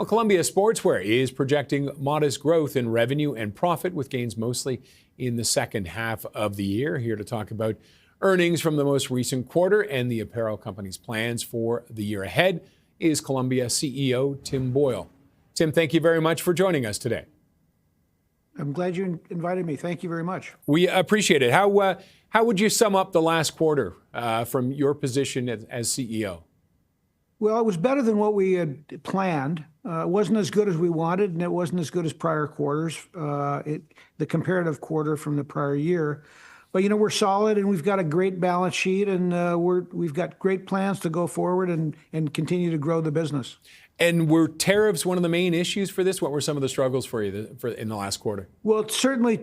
Well, Columbia Sportswear is projecting modest growth in revenue and profit, with gains mostly in the second half of the year. Here to talk about earnings from the most recent quarter and the apparel company's plans for the year ahead is Columbia CEO Tim Boyle. Tim, thank you very much for joining us today. I'm glad you invited me. Thank you very much. We appreciate it. How would you sum up the last quarter from your position as CEO? Well, it was better than what we had planned. It wasn't as good as we wanted, and it wasn't as good as prior quarters, the comparative quarter from the prior year. But, we're solid, and we've got a great balance sheet, and we've got great plans to go forward and continue to grow the business. And were tariffs one of the main issues for this? What were some of the struggles for you in the last quarter? Well, certainly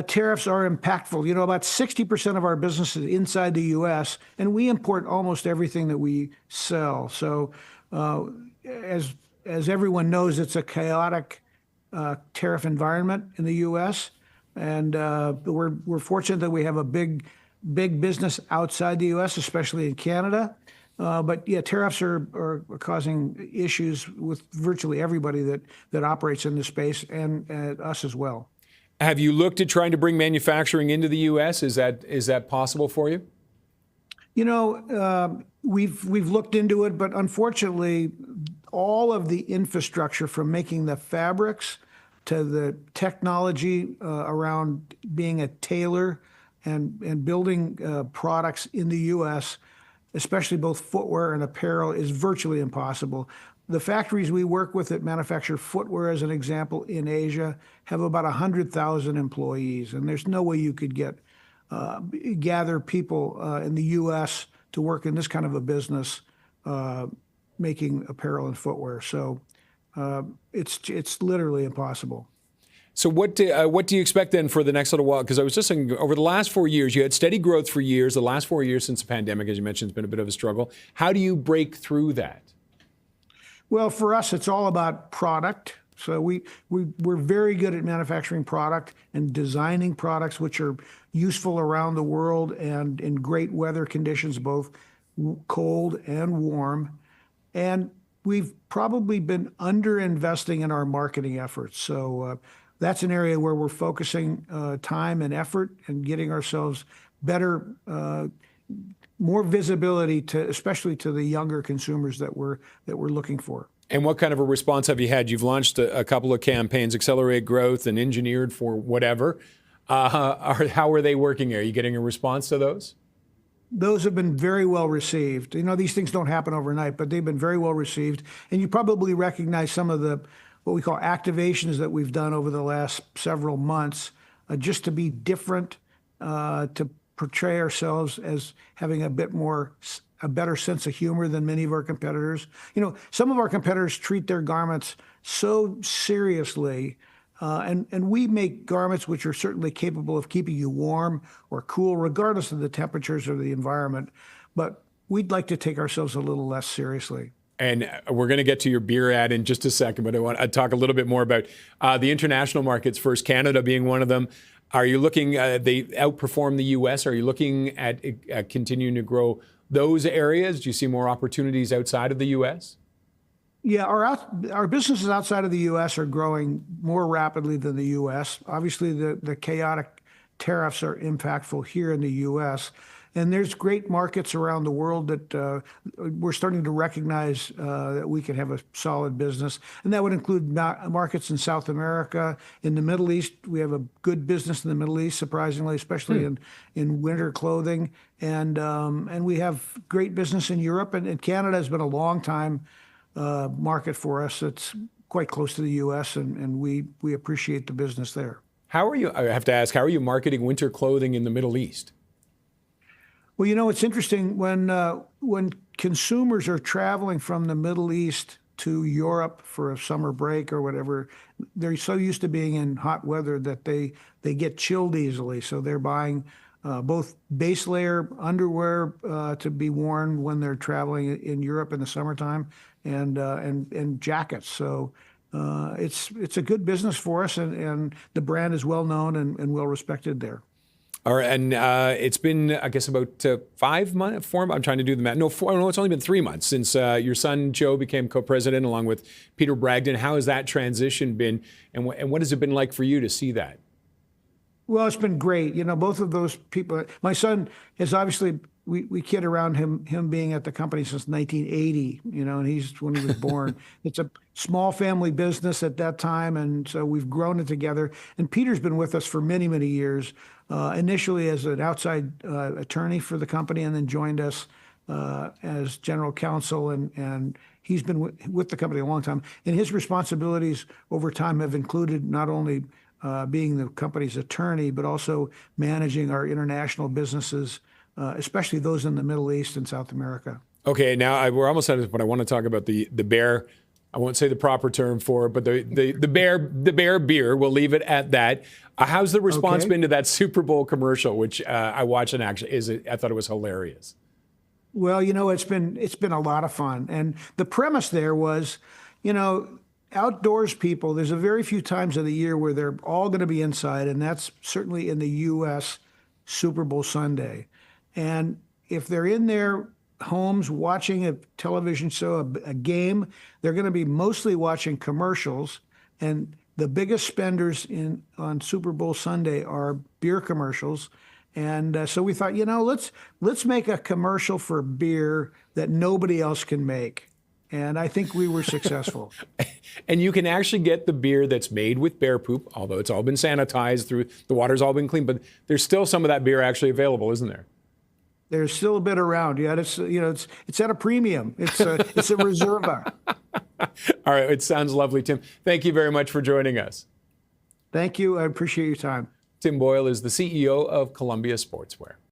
tariffs are impactful. About 60% of our business is inside the U.S., and we import almost everything that we sell. So as everyone knows, it's a chaotic tariff environment in the U.S., and we're fortunate that we have a big business outside the U.S., especially in Canada. But yeah, tariffs are causing issues with virtually everybody that operates in this space, and us as well. Have you looked at trying to bring manufacturing into the U.S.? Is that possible for you? We've looked into it, but unfortunately, all of the infrastructure from making the fabrics to the technology around being a tailor and building products in the U.S., especially both footwear and apparel, is virtually impossible. The factories we work with that manufacture footwear, as an example, in Asia, have about 100,000 employees, and there's no way you could gather people in the U.S. to work in this kind of a business, making apparel and footwear. So it's literally impossible. So what do you expect then for the next little while? Because I was just saying, over the last 4 years, you had steady growth for years. The last 4 years since the pandemic, as you mentioned, has been a bit of a struggle. How do you break through that? Well, for us, it's all about product. So we're very good at manufacturing product and designing products which are useful around the world and in great weather conditions, both cold and warm. And we've probably been under-investing in our marketing efforts. So that's an area where we're focusing time and effort and getting ourselves better, more visibility especially to the younger consumers that we're looking for. And what kind of a response have you had? You've launched a couple of campaigns, Accelerate Growth and Engineered for Whatever. How are they working? Are you getting a response to those? Those have been very well received. These things don't happen overnight, but they've been very well received. And you probably recognize some of what we call activations that we've done over the last several months, just to be different, to portray ourselves as having a better sense of humor than many of our competitors. Some of our competitors treat their garments so seriously, and we make garments which are certainly capable of keeping you warm or cool, regardless of the temperatures or the environment. But we'd like to take ourselves a little less seriously. And we're going to get to your beer ad in just a second, but I want to talk a little bit more about the international markets first, Canada being one of them. Are you looking, they outperform the U.S., are you looking at continuing to grow those areas? Do you see more opportunities outside of the U.S.? Yeah, our businesses outside of the U.S. are growing more rapidly than the U.S. Obviously, the chaotic tariffs are impactful here in the U.S., and there's great markets around the world that we're starting to recognize that we can have a solid business. And that would include markets in South America, in the Middle East. We have a good business in the Middle East, surprisingly, especially in winter clothing. And we have great business in Europe. And Canada has been a long time market for us. It's quite close to the U.S., and we appreciate the business there. I have to ask, how are you marketing winter clothing in the Middle East? Well, it's interesting when consumers are traveling from the Middle East to Europe for a summer break or whatever, they're so used to being in hot weather that they get chilled easily. So they're buying both base layer underwear to be worn when they're traveling in Europe in the summertime, and jackets. So it's a good business for us, and the brand is well known and well respected there. All right, and it's been, I guess, about 5 months, 4 months. I'm trying to do the math. No, it's only been 3 months since your son Joe became co-president along with Peter Bragdon. How has that transition been, and what has it been like for you to see that? Well, it's been great. You know, both of those people. My son is obviously, we kid around him being at the company since 1980. You know, and he's when he was born. It's a small family business at that time, and so we've grown it together. And Peter's been with us for many, many years. Initially as an outside attorney for the company, and then joined us as general counsel, and he's been with the company a long time. And his responsibilities over time have included not only being the company's attorney, but also managing our international businesses, especially those in the Middle East and South America. Okay, now we're almost out of it, but I want to talk about the bear. I won't say the proper term for it, but the bear beer. We'll leave it at that. How's the response been to that Super Bowl commercial, which I watched, and actually I thought it was hilarious. Well, you know, it's been a lot of fun, and the premise there was, you know, outdoors people. There's a very few times of the year where they're all going to be inside, and that's certainly in the U.S. Super Bowl Sunday. And if they're in their homes watching a television show, a game, they're going to be mostly watching commercials. And the biggest spenders on Super Bowl Sunday are beer commercials. And so we thought, you know, let's make a commercial for beer that nobody else can make. And I think we were successful. And you can actually get the beer that's made with bear poop, although it's all been sanitized through, the water's all been cleaned, but there's still some of that beer actually available, isn't there? There's still a bit around. Yeah, it's, you know, it's at a premium. It's a Reserva. All right, it sounds lovely, Tim. Thank you very much for joining us. Thank you. I appreciate your time. Tim Boyle is the CEO of Columbia Sportswear.